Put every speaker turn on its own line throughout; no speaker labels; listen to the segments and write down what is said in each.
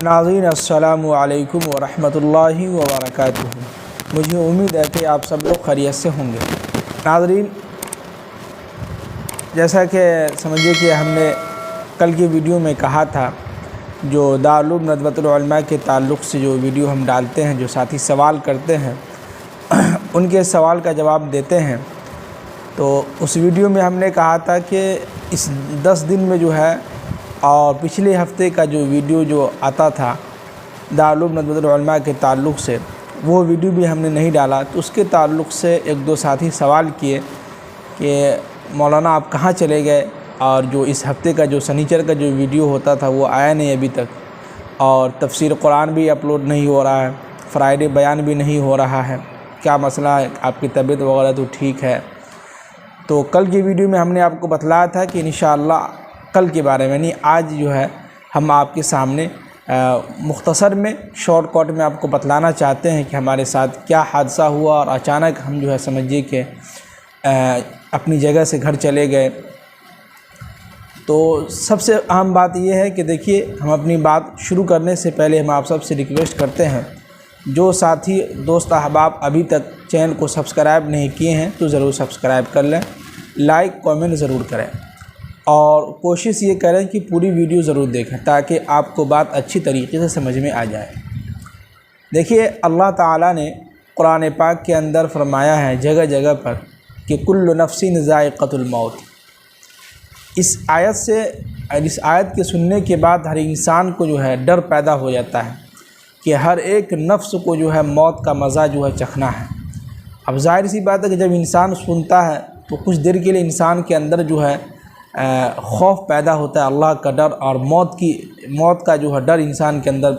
ناظرین السلام علیکم ورحمۃ اللہ وبرکاتہ۔ مجھے امید ہے کہ آپ سب لوگ خیریت سے ہوں گے۔ ناظرین، جیسا کہ سمجھیے کہ ہم نے کل کی ویڈیو میں کہا تھا، جو دارالعلوم ندوۃ العلماء کے تعلق سے جو ویڈیو ہم ڈالتے ہیں، جو ساتھی سوال کرتے ہیں ان کے سوال کا جواب دیتے ہیں، تو اس ویڈیو میں ہم نے کہا تھا کہ اس 10 دن میں جو ہے اور پچھلے ہفتے کا جو ویڈیو جو آتا تھا دارالعلوم ندوۃ العلماء کے تعلق سے، وہ ویڈیو بھی ہم نے نہیں ڈالا۔ تو اس کے تعلق سے ایک دو ساتھی سوال کیے کہ مولانا آپ کہاں چلے گئے، اور جو اس ہفتے کا جو سنیچر کا جو ویڈیو ہوتا تھا وہ آیا نہیں ابھی تک، اور تفسیر قرآن بھی اپلوڈ نہیں ہو رہا ہے، فرائیڈے بیان بھی نہیں ہو رہا ہے، کیا مسئلہ ہے؟ آپ کی طبیعت وغیرہ تو ٹھیک ہے؟ تو کل کی ویڈیو میں ہم نے آپ کو بتلایا تھا کہ انشاءاللہ کل کے بارے میں، نہیں آج جو ہے ہم آپ کے سامنے مختصر میں شارٹ کٹ میں آپ کو بتلانا چاہتے ہیں کہ ہمارے ساتھ کیا حادثہ ہوا، اور اچانک ہم جو ہے سمجھیے کہ اپنی جگہ سے گھر چلے گئے۔ تو سب سے اہم بات یہ ہے کہ دیکھیے، ہم اپنی بات شروع کرنے سے پہلے ہم آپ سب سے ریکویسٹ کرتے ہیں، جو ساتھی دوست احباب ابھی تک چینل کو سبسکرائب نہیں کیے ہیں تو ضرور سبسکرائب کر لیں، لائک کامنٹ ضرور کریں، اور کوشش یہ کریں کہ پوری ویڈیو ضرور دیکھیں تاکہ آپ کو بات اچھی طریقے سے سمجھ میں آ جائے۔ دیکھیے، اللہ تعالیٰ نے قرآن پاک کے اندر فرمایا ہے جگہ جگہ پر کہ کل نفس ذائقۃ الموت۔ اس آیت کے سننے کے بعد ہر انسان کو جو ہے ڈر پیدا ہو جاتا ہے کہ ہر ایک نفس کو جو ہے موت کا مزہ جو ہے چکھنا ہے۔ اب ظاہر سی بات ہے کہ جب انسان سنتا ہے تو کچھ دیر کے لیے انسان کے اندر جو ہے خوف پیدا ہوتا ہے، اللہ کا ڈر، اور موت کا جو ہے ڈر انسان کے اندر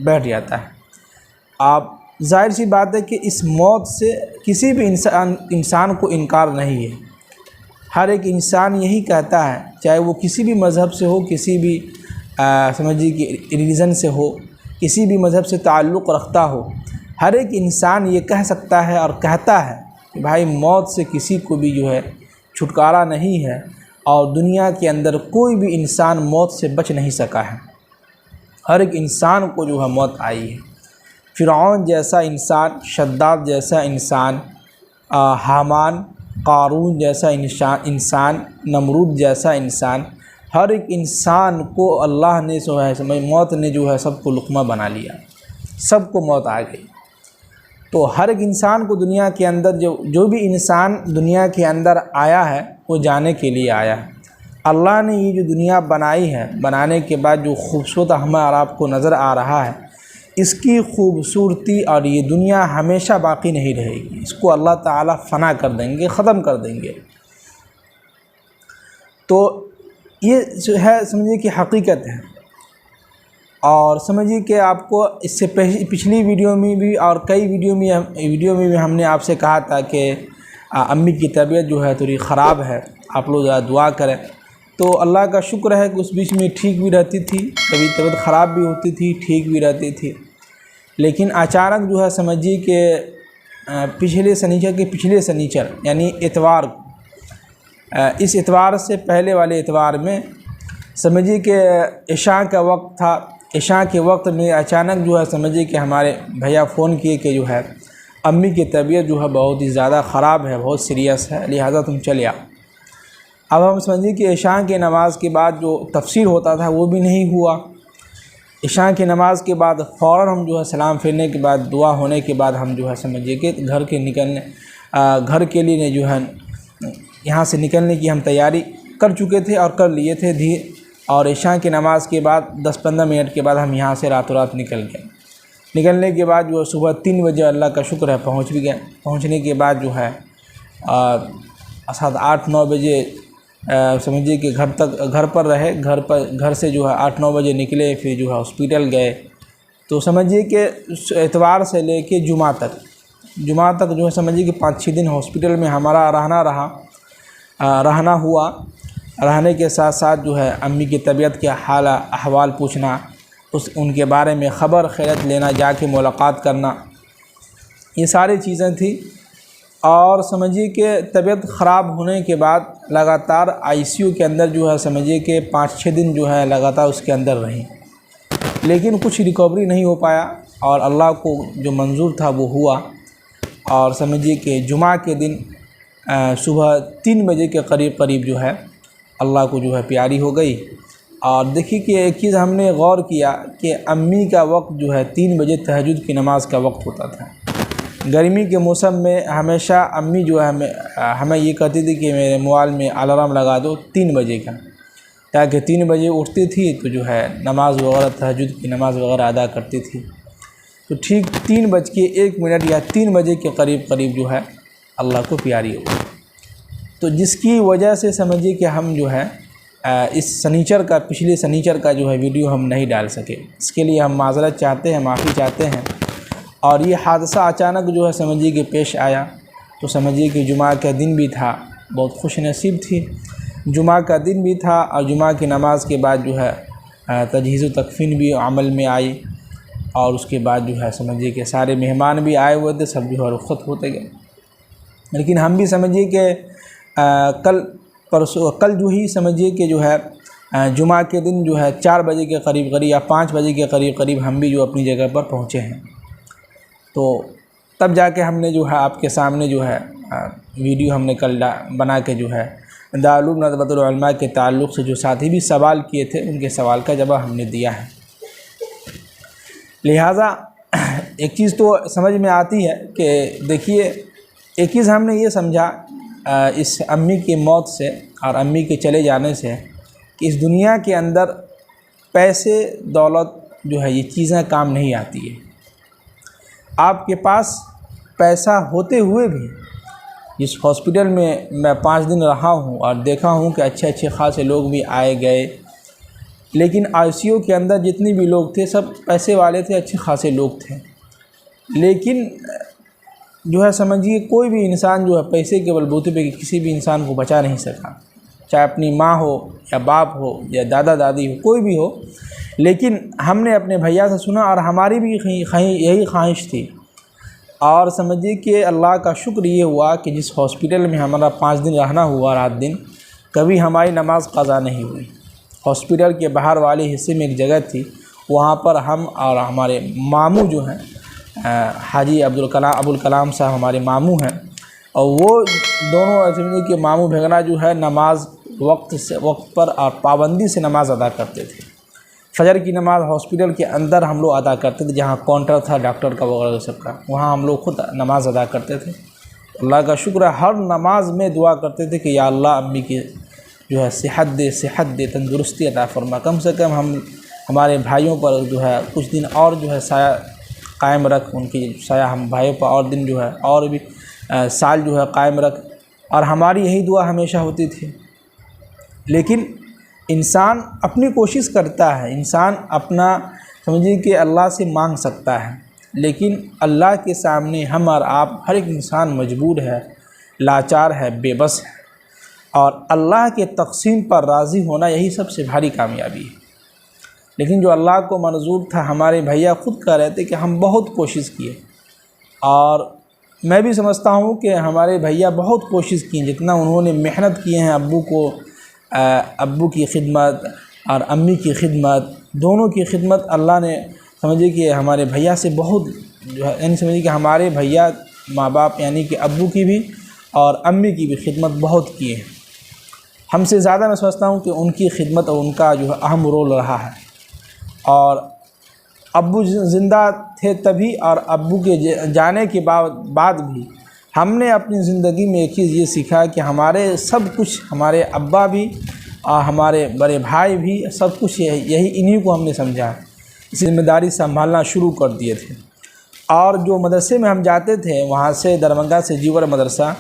بیٹھ جاتا ہے۔ آپ ظاہر سی بات ہے کہ اس موت سے کسی بھی انسان کو انکار نہیں ہے۔ ہر ایک انسان یہی کہتا ہے، چاہے وہ کسی بھی مذہب سے ہو، کسی بھی سمجھیے کہ ریلیجن سے ہو، کسی بھی مذہب سے تعلق رکھتا ہو، ہر ایک انسان یہ کہہ سکتا ہے اور کہتا ہے کہ بھائی موت سے کسی کو بھی جو ہے چھٹکارا نہیں ہے، اور دنیا کے اندر کوئی بھی انسان موت سے بچ نہیں سکا ہے۔ ہر ایک انسان کو جو ہے موت آئی ہے۔ فرعون جیسا انسان، شداد جیسا انسان، حامان، قارون جیسا انسان، نمرود جیسا انسان، ہر ایک انسان کو اللہ نے جو ہے موت نے جو ہے سب کو لقمہ بنا لیا، سب کو موت آ گئی۔ تو ہر ایک انسان کو دنیا کے اندر جو بھی انسان دنیا کے اندر آیا ہے وہ جانے کے لیے آیا ہے۔ اللہ نے یہ جو دنیا بنائی ہے، بنانے کے بعد جو خوبصورت ہمیں اور آپ کو نظر آ رہا ہے، اس کی خوبصورتی اور یہ دنیا ہمیشہ باقی نہیں رہے گی، اس کو اللہ تعالیٰ فنا کر دیں گے، ختم کر دیں گے۔ تو یہ جو ہے سمجھیے کہ حقیقت ہے، اور سمجھیے کہ آپ کو اس سے پچھلی ویڈیو میں بھی اور کئی ویڈیو میں بھی ہم نے آپ سے کہا تھا کہ امی کی طبیعت جو ہے تھوڑی خراب ہے، آپ لوگ دعا کریں۔ تو اللہ کا شکر ہے کہ اس بیچ میں ٹھیک بھی رہتی تھی، کبھی طبیعت خراب بھی ہوتی تھی، ٹھیک بھی رہتی تھی، لیکن اچانک جو ہے سمجھیے کہ پچھلے سنیچر یعنی اتوار، اس اتوار سے پہلے والے اتوار میں سمجھیے کہ عشاء کا وقت تھا۔ عشاء کے وقت میں اچانک جو ہے سمجھیے کہ ہمارے بھیا فون کیے کہ جو ہے امی کی طبیعت جو ہے بہت ہی زیادہ خراب ہے، بہت سیریس ہے، لہذا تم چلے آؤ۔ اب ہم سمجھیے کہ عشاء کی نماز کے بعد جو تفسیر ہوتا تھا وہ بھی نہیں ہوا۔ عشاء کی نماز کے بعد فوراً ہم جو ہے سلام پھیرنے کے بعد، دعا ہونے کے بعد ہم جو ہے سمجھیے کہ گھر کے لیے جو ہے یہاں سے نکلنے کی ہم تیاری کر چکے تھے اور کر لیے تھے اور عشاء کی نماز کے بعد 10-15 منٹ کے بعد ہم یہاں سے راتوں رات نکل گئے۔ نکلنے کے بعد جو صبح 3 بجے اللہ کا شکر ہے پہنچ بھی گئے۔ پہنچنے کے بعد جو ہے 7-8-9 بجے سمجھیے کہ گھر پر رہے، گھر سے جو ہے 8-9 بجے نکلے، پھر جو ہے ہاسپٹل گئے۔ تو سمجھیے کہ اتوار سے لے کے جمعہ تک جو ہے سمجھیے کہ 5-6 دن ہاسپٹل میں ہمارا رہنا ہوا۔ رہنے کے ساتھ ساتھ جو ہے امی کی طبیعت کے حال احوال پوچھنا، ان کے بارے میں خبر خیرت لینا، جا کے ملاقات کرنا، یہ ساری چیزیں تھیں۔ اور سمجھیے کہ طبیعت خراب ہونے کے بعد لگاتار ICU کے اندر جو ہے سمجھیے کہ 5-6 دن جو ہے لگاتار اس کے اندر رہیں۔ لیکن کچھ ریکوری نہیں ہو پایا، اور اللہ کو جو منظور تھا وہ ہوا، اور سمجھیے کہ جمعہ کے دن صبح 3 بجے کے قریب جو ہے اللہ کو جو ہے پیاری ہو گئی۔ اور دیکھیے کہ ایک چیز ہم نے غور کیا کہ امی کا وقت جو ہے 3 بجے تہجد کی نماز کا وقت ہوتا تھا۔ گرمی کے موسم میں ہمیشہ امی جو ہے ہمیں یہ کہتی تھی کہ میرے موبائل میں الارم لگا دو 3 بجے کا، تاکہ 3 بجے اٹھتی تھی تو جو ہے نماز وغیرہ تہجد کی نماز وغیرہ ادا کرتی تھی۔ تو ٹھیک 3:01 یا 3 بجے کے قریب جو ہے اللہ کو پیاری ہو، تو جس کی وجہ سے سمجھیے کہ ہم جو ہے اس پچھلے سنیچر کا جو ہے ویڈیو ہم نہیں ڈال سکے۔ اس کے لیے ہم معذرت چاہتے ہیں، معافی چاہتے ہیں۔ اور یہ حادثہ اچانک جو ہے سمجھیے کہ پیش آیا، تو سمجھیے کہ جمعہ کا دن بھی تھا، بہت خوش نصیب تھی، جمعہ کا دن بھی تھا، اور جمعہ کی نماز کے بعد جو ہے تجہیز و تکفین بھی عمل میں آئی، اور اس کے بعد جو ہے سمجھیے کہ سارے مہمان بھی آئے ہوئے تھے، سب جو ہے رخصت ہوتے گئے۔ لیکن ہم بھی سمجھیے کہ کل جو ہی سمجھیے کہ جو ہے جمعہ کے دن جو ہے 4 بجے کے قریب یا 5 بجے کے قریب ہم بھی جو اپنی جگہ پر پہنچے ہیں۔ تو تب جا کے ہم نے جو ہے آپ کے سامنے جو ہے ویڈیو ہم نے کل بنا کے جو ہے دارالعلوم ندوۃ العلماء کے تعلق سے جو ساتھی بھی سوال کیے تھے ان کے سوال کا جواب ہم نے دیا ہے۔ لہٰذا ایک چیز تو سمجھ میں آتی ہے کہ دیکھیے، ایک چیز ہم نے یہ سمجھا اس امی کی موت سے اور امی کے چلے جانے سے کہ اس دنیا کے اندر پیسے دولت جو ہے یہ چیزیں کام نہیں آتی ہے۔ آپ کے پاس پیسہ ہوتے ہوئے بھی، جس ہاسپٹل میں 5 دن رہا ہوں اور دیکھا ہوں کہ اچھے خاصے لوگ بھی آئے گئے، لیکن ICU کے اندر جتنے بھی لوگ تھے سب پیسے والے تھے، اچھے خاصے لوگ تھے، لیکن جو ہے سمجھیے کوئی بھی انسان جو ہے پیسے کے بلبوتے پہ کسی بھی انسان کو بچا نہیں سکا، چاہے اپنی ماں ہو یا باپ ہو یا دادا دادی ہو، کوئی بھی ہو۔ لیکن ہم نے اپنے بھیا سے سنا اور ہماری بھی یہی خواہش تھی، اور سمجھیے کہ اللہ کا شکر یہ ہوا کہ جس ہاسپٹل میں ہمارا 5 دن رہنا ہوا رات دن، کبھی ہماری نماز قضا نہیں ہوئی۔ ہاسپٹل کے باہر والے حصے میں ایک جگہ تھی، وہاں پر ہم اور ہمارے ماموں جو ہیں حاجی ابوالکلام صاحب ہمارے ماموں ہیں، اور وہ دونوں سمجھے کہ ماموں بھگنا جو ہے نماز وقت پر اور پابندی سے نماز ادا کرتے تھے۔ فجر کی نماز ہاسپٹل کے اندر ہم لوگ ادا کرتے تھے، جہاں کاؤنٹر تھا ڈاکٹر کا وغیرہ سب کا، وہاں ہم لوگ خود نماز ادا کرتے تھے۔ اللہ کا شکر ہے، ہر نماز میں دعا کرتے تھے کہ یا اللہ امی کی جو ہے صحت دے، تندرستی عطا فرما، کم سے کم ہمارے بھائیوں پر جو ہے کچھ دن اور جو ہے سایہ قائم رکھ، ان کی سایہ ہم بھائیوں پر اور دن جو ہے اور بھی سال جو ہے قائم رکھ، اور ہماری یہی دعا ہمیشہ ہوتی تھی۔ لیکن انسان اپنی کوشش کرتا ہے، انسان اپنا سمجھیے کہ اللہ سے مانگ سکتا ہے، لیکن اللہ کے سامنے ہم اور آپ ہر ایک انسان مجبور ہے، لاچار ہے، بے بس ہے، اور اللہ کے تقسیم پر راضی ہونا یہی سب سے بھاری کامیابی ہے۔ لیکن جو اللہ کو منظور تھا، ہمارے بھیا خود کہہ رہے تھے کہ ہم بہت کوشش کیے، اور میں بھی سمجھتا ہوں کہ ہمارے بھیا بہت کوشش کی، جتنا انہوں نے محنت کیے ہیں ابو کی خدمت اور امی کی خدمت، دونوں کی خدمت اللہ نے سمجھے کہ ہمارے بھیا سے بہت جو ہے، یعنی سمجھے کہ ہمارے بھیا ماں باپ یعنی کہ ابو کی بھی اور امی کی بھی خدمت بہت کیے ہیں۔ ہم سے زیادہ میں سمجھتا ہوں کہ ان کی خدمت اور ان کا جو ہے اہم رول رہا ہے۔ اور ابو زندہ تھے تبھی، اور ابو کے جانے کے بعد بھی ہم نے اپنی زندگی میں ایک چیز یہ سیکھا کہ ہمارے سب کچھ، ہمارے ابا بھی اور ہمارے بڑے بھائی بھی، سب کچھ یہی انہی کو ہم نے سمجھا، ذمہ داری سنبھالنا شروع کر دیے تھے۔ اور جو مدرسے میں ہم جاتے تھے، وہاں سے دربھنگہ سے جیور مدرسہ،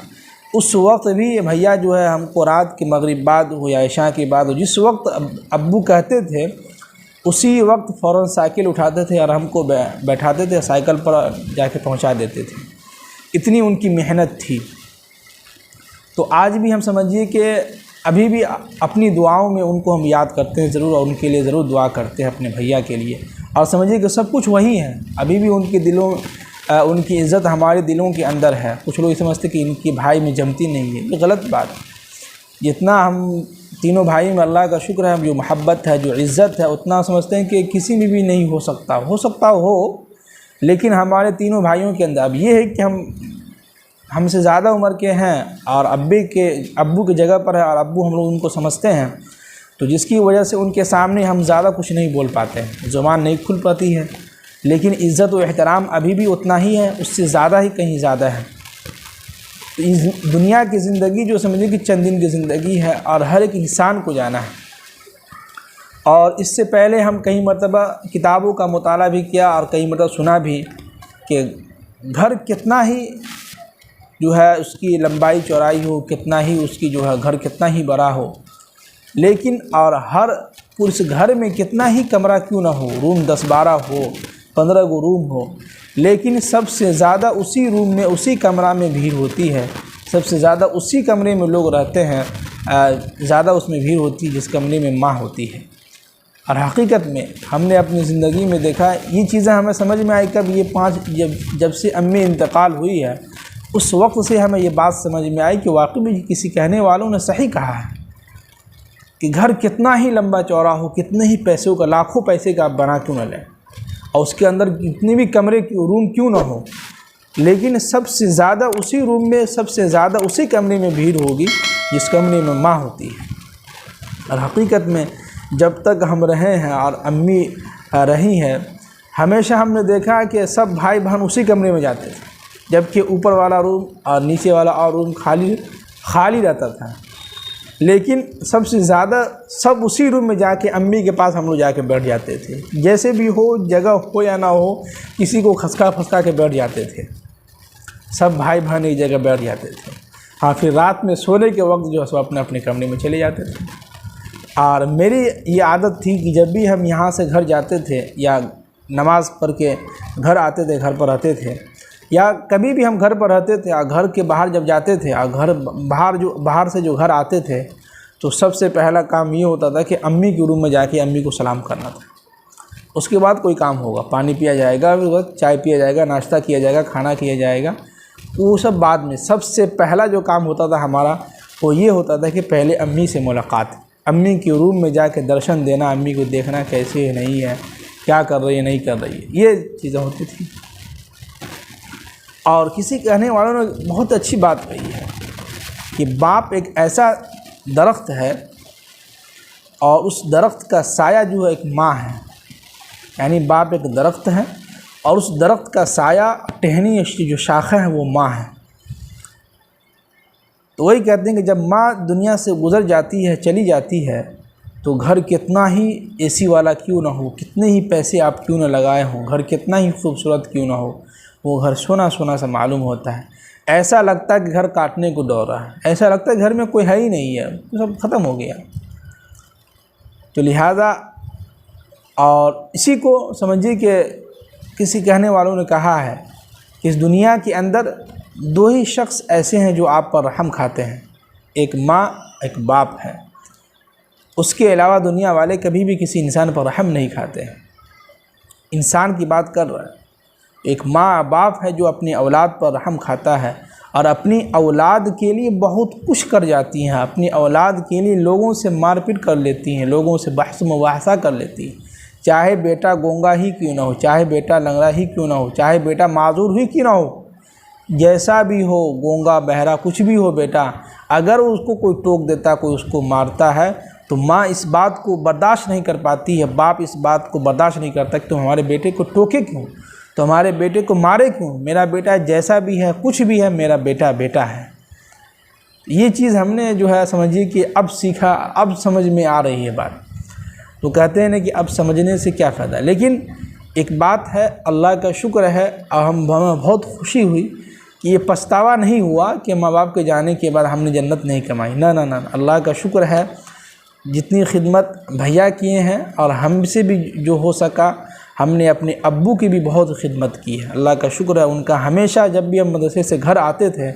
اس وقت بھی بھیا جو ہے ہم کو رات کے مغرب بعد ہو یا عشاء کے بعد ہو، جس وقت ابو کہتے تھے اسی وقت فوراً سائیکل اٹھاتے تھے اور ہم کو بیٹھاتے تھے، سائیکل پر جا کے پہنچا دیتے تھے، اتنی ان کی محنت تھی۔ تو آج بھی ہم سمجھیے کہ ابھی بھی اپنی دعاؤں میں ان کو ہم یاد کرتے ہیں ضرور، اور ان کے لیے ضرور دعا کرتے ہیں اپنے بھیا کے لیے، اور سمجھیے کہ سب کچھ وہی ہے، ابھی بھی ان کے دلوں ان کی عزت ہمارے دلوں کے اندر ہے۔ کچھ لوگ یہ سمجھتے کہ ان کی بھائی میں جمتی نہیں ہے، یہ غلط بات ہے۔ جتنا ہم تینوں بھائی میں اللہ کا شکر ہے جو محبت ہے، جو عزت ہے، اتنا سمجھتے ہیں کہ کسی میں بھی نہیں ہو سکتا ہو، لیکن ہمارے تینوں بھائیوں کے اندر اب یہ ہے کہ ہم سے زیادہ عمر کے ہیں اور ابو کی جگہ پر ہے، اور ابو ہم لوگ ان کو سمجھتے ہیں، تو جس کی وجہ سے ان کے سامنے ہم زیادہ کچھ نہیں بول پاتے ہیں، زبان نہیں کھل پاتی ہے، لیکن عزت و احترام ابھی بھی اتنا ہی ہے، اس سے زیادہ ہی کہیں زیادہ ہے۔ تو اس دنیا کی زندگی جو سمجھے کہ چند دن کی زندگی ہے، اور ہر ایک انسان کو جانا ہے۔ اور اس سے پہلے ہم کئی مرتبہ کتابوں کا مطالعہ بھی کیا اور کئی مرتبہ سنا بھی کہ گھر کتنا ہی جو ہے اس کی لمبائی چوڑائی ہو، کتنا ہی اس کی جو ہے گھر کتنا ہی بڑا ہو، لیکن اور اس گھر میں کتنا ہی کمرہ کیوں نہ ہو، روم 10-12 ہو، 15 گو روم ہو، لیکن سب سے زیادہ اسی روم میں، اسی کمرہ میں بھیڑ ہوتی ہے، سب سے زیادہ اسی کمرے میں لوگ رہتے ہیں، زیادہ اس میں بھیڑ ہوتی ہے جس کمرے میں ماں ہوتی ہے۔ اور حقیقت میں ہم نے اپنی زندگی میں دیکھا، یہ چیزیں ہمیں سمجھ میں آئی کب، جب سے امی انتقال ہوئی ہے، اس وقت سے ہمیں یہ بات سمجھ میں آئی کہ واقعی میں کسی کہنے والوں نے صحیح کہا ہے کہ گھر کتنا ہی لمبا چوڑا ہو، کتنے ہی پیسوں کا، لاکھوں پیسے کا آپ بنا کیوں نہ لیں، اور اس کے اندر اتنے بھی روم کیوں نہ ہو، لیکن سب سے زیادہ اسی روم میں، سب سے زیادہ اسی کمرے میں بھیڑ ہوگی جس کمرے میں ماں ہوتی ہے۔ اور حقیقت میں جب تک ہم رہے ہیں اور امی رہی ہیں، ہمیشہ ہم نے دیکھا کہ سب بھائی بہن اسی کمرے میں جاتے تھے، جبکہ اوپر والا روم اور نیچے والا اور روم خالی رہتا تھا، لیکن سب سے زیادہ سب اسی روم میں جا کے امی کے پاس ہم لوگ جا کے بیٹھ جاتے تھے، جیسے بھی ہو، جگہ ہو یا نہ ہو، کسی کو کھسکا کے بیٹھ جاتے تھے، سب بھائی بہن ایک جگہ بیٹھ جاتے تھے۔ ہاں، پھر رات میں سونے کے وقت جو ہے سو اپنے کمرے میں چلے جاتے تھے۔ اور میری یہ عادت تھی کہ جب بھی ہم یہاں سے گھر جاتے تھے یا نماز پڑھ کے گھر آتے تھے، گھر پر رہتے تھے، یا کبھی بھی ہم گھر پر رہتے تھے اور گھر کے باہر جب جاتے تھے اور باہر سے جو گھر آتے تھے، تو سب سے پہلا کام یہ ہوتا تھا کہ امی کے روم میں جا کے امی کو سلام کرنا تھا۔ اس کے بعد کوئی کام ہوگا، پانی پیا جائے گا، چائے پیا جائے گا، ناشتہ کیا جائے گا، کھانا کیا جائے گا، وہ سب بعد میں۔ سب سے پہلا جو کام ہوتا تھا ہمارا وہ یہ ہوتا تھا کہ پہلے امی سے ملاقات، امی کے روم میں جا کے درشن دینا، امی کو دیکھنا کیسے ہے، نہیں ہے، کیا کر رہی ہے، نہیں کر رہی ہے، یہ چیزیں ہوتی تھیں۔ اور کسی کہنے والوں نے بہت اچھی بات کہی ہے کہ باپ ایک ایسا درخت ہے اور اس درخت کا سایہ جو ہے ایک ماں ہے، یعنی باپ ایک درخت ہے اور اس درخت کا سایہ، ٹہنی جو شاخیں ہیں وہ ماں ہے۔ تو وہی کہتے ہیں کہ جب ماں دنیا سے گزر جاتی ہے، چلی جاتی ہے، تو گھر کتنا ہی اے سی والا کیوں نہ ہو، کتنے ہی پیسے آپ کیوں نہ لگائے ہوں، گھر کتنا ہی خوبصورت کیوں نہ ہو، وہ گھر سونا سونا سا معلوم ہوتا ہے۔ ایسا لگتا ہے کہ گھر کاٹنے کو دوڑ رہا ہے، ایسا لگتا ہے گھر میں کوئی ہے ہی نہیں ہے، سب ختم ہو گیا۔ تو لہذا اور اسی کو سمجھیے کہ کسی کہنے والوں نے کہا ہے کہ اس دنیا کے اندر دو ہی شخص ایسے ہیں جو آپ پر رحم کھاتے ہیں، ایک ماں، ایک باپ ہے، اس کے علاوہ دنیا والے کبھی بھی کسی انسان پر رحم نہیں کھاتے ہیں۔ انسان کی بات کر رہا ہے، ایک ماں باپ ہے جو اپنی اولاد پر رحم کھاتا ہے اور اپنی اولاد کے لیے بہت کچھ کر جاتی ہیں، اپنی اولاد کے لیے لوگوں سے مار پیٹ کر لیتی ہیں، لوگوں سے بحث مباحثہ کر لیتی ہیں، چاہے بیٹا گونگا ہی کیوں نہ ہو، چاہے بیٹا لنگڑا ہی کیوں نہ ہو، چاہے بیٹا معذور ہی کیوں نہ ہو، جیسا بھی ہو، گونگا بہرا کچھ بھی ہو بیٹا، اگر اس کو کوئی ٹوک دیتا، کوئی اس کو مارتا ہے، تو ماں اس بات کو برداشت نہیں کر پاتی ہے، باپ اس بات کو برداشت نہیں کرتا کہ تم ہمارے بیٹے کو ٹوکے کیوں، تو ہمارے بیٹے کو مارے کیوں، میرا بیٹا جیسا بھی ہے، کچھ بھی ہے، میرا بیٹا بیٹا ہے۔ یہ چیز ہم نے جو ہے سمجھیے کہ اب سیکھا، اب سمجھ میں آ رہی ہے بات۔ تو کہتے ہیں نا کہ اب سمجھنے سے کیا فائدہ، لیکن ایک بات ہے، اللہ کا شکر ہے اور ہمیں بہت خوشی ہوئی کہ یہ پچھتاوا نہیں ہوا کہ ماں باپ کے جانے کے بعد ہم نے جنت نہیں کمائی، نہ، اللہ کا شکر ہے، جتنی خدمت بھیا کیے ہیں اور ہم سے بھی جو ہو سکا، ہم نے اپنے ابو کی بھی بہت خدمت کی ہے، اللہ کا شکر ہے ان کا۔ ہمیشہ جب بھی ہم مدرسے سے گھر آتے تھے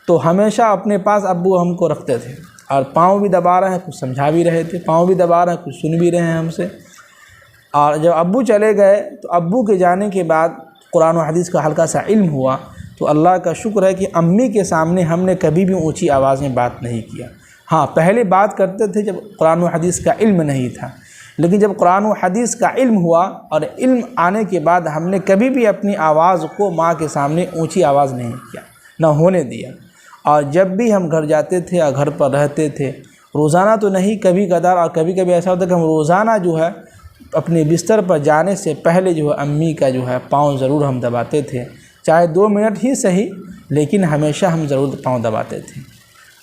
تو ہمیشہ اپنے پاس ابو ہم کو رکھتے تھے، اور پاؤں بھی دبا رہے ہیں، کچھ سمجھا بھی رہے تھے، پاؤں بھی دبا رہے ہیں، کچھ سن بھی رہے ہیں ہم سے۔ اور جب ابو چلے گئے تو ابو کے جانے کے بعد قرآن و حدیث کا ہلکا سا علم ہوا، تو اللہ کا شکر ہے کہ امی کے سامنے ہم نے کبھی بھی اونچی آواز میں بات نہیں کیا، ہاں پہلے بات کرتے تھے جب قرآن و حدیث کا علم نہیں تھا، لیکن جب قرآن و حدیث کا علم ہوا اور علم آنے کے بعد ہم نے کبھی بھی اپنی آواز کو ماں کے سامنے اونچی آواز نہیں کیا، نہ ہونے دیا۔ اور جب بھی ہم گھر جاتے تھے یا گھر پر رہتے تھے، روزانہ تو نہیں، کبھی کبھار، اور کبھی کبھی ایسا ہوتا ہے کہ ہم روزانہ جو ہے اپنے بستر پر جانے سے پہلے جو ہے امی کا جو ہے پاؤں ضرور ہم دباتے تھے، چاہے 2 منٹ ہی صحیح، لیکن ہمیشہ ہم ضرور پاؤں دباتے تھے۔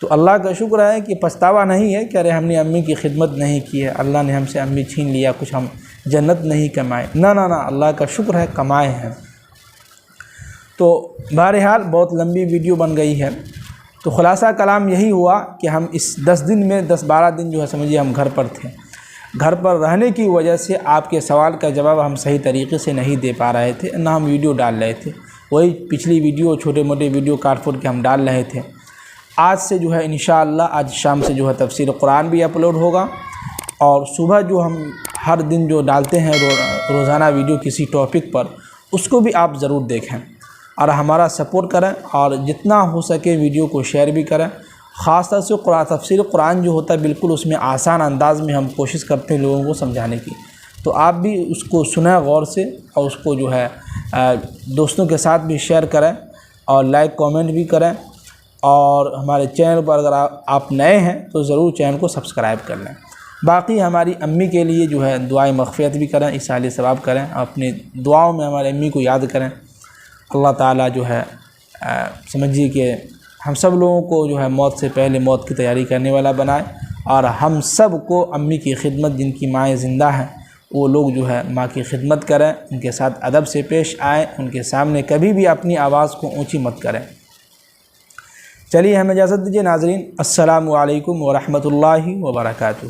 تو اللہ کا شکر ہے کہ پچھتاوا نہیں ہے کہ ارے ہم نے امی کی خدمت نہیں کی ہے، اللہ نے ہم سے امی چھین لیا، کچھ ہم جنت نہیں کمائے، نہ نہ نہ، اللہ کا شکر ہے کمائے ہیں۔ تو بہرحال بہت لمبی ویڈیو بن گئی ہے، تو خلاصہ کلام یہی ہوا کہ ہم اس 10 دن میں 10-12 دن جو ہے سمجھیے ہم گھر پر تھے۔ گھر پر رہنے کی وجہ سے آپ کے سوال کا جواب ہم صحیح طریقے سے نہیں دے پا رہے تھے، نہ ہم ویڈیو ڈال رہے تھے، وہی پچھلی ویڈیو چھوٹے موٹے ویڈیو کاٹ پھوٹ کے ہم ڈال رہے تھے۔ آج سے جو ہے انشاءاللہ آج شام سے جو ہے تفسیر قرآن بھی اپلوڈ ہوگا، اور صبح جو ہم ہر دن جو ڈالتے ہیں روزانہ ویڈیو کسی ٹاپک پر، اس کو بھی آپ ضرور دیکھیں اور ہمارا سپورٹ کریں، اور جتنا ہو سکے ویڈیو کو شیئر بھی کریں۔ خاص طور سے تفسیر قرآن جو ہوتا ہے بالکل اس میں آسان انداز میں ہم کوشش کرتے ہیں لوگوں کو سمجھانے کی، تو آپ بھی اس کو سنیں غور سے، اور اس کو جو ہے دوستوں کے ساتھ بھی شیئر کریں، اور لائک کامنٹ بھی کریں، اور ہمارے چینل پر اگر آپ نئے ہیں تو ضرور چینل کو سبسکرائب کر لیں۔ باقی ہماری امی کے لیے جو ہے دعائیں مغفرت بھی کریں، ایصال ثواب کریں، اپنی دعاؤں میں ہمارے امی کو یاد کریں۔ اللہ تعالیٰ جو ہے سمجھیے کہ ہم سب لوگوں کو جو ہے موت سے پہلے موت کی تیاری کرنے والا بنائے، اور ہم سب کو امی کی خدمت، جن کی مائیں زندہ ہیں وہ لوگ جو ہے ماں کی خدمت کریں، ان کے ساتھ ادب سے پیش آئیں، ان کے سامنے کبھی بھی اپنی آواز کو اونچی مت کریں۔ چلیے ہمیں اجازت دیجیے ناظرین، السلام علیکم ورحمۃ اللہ وبرکاتہ۔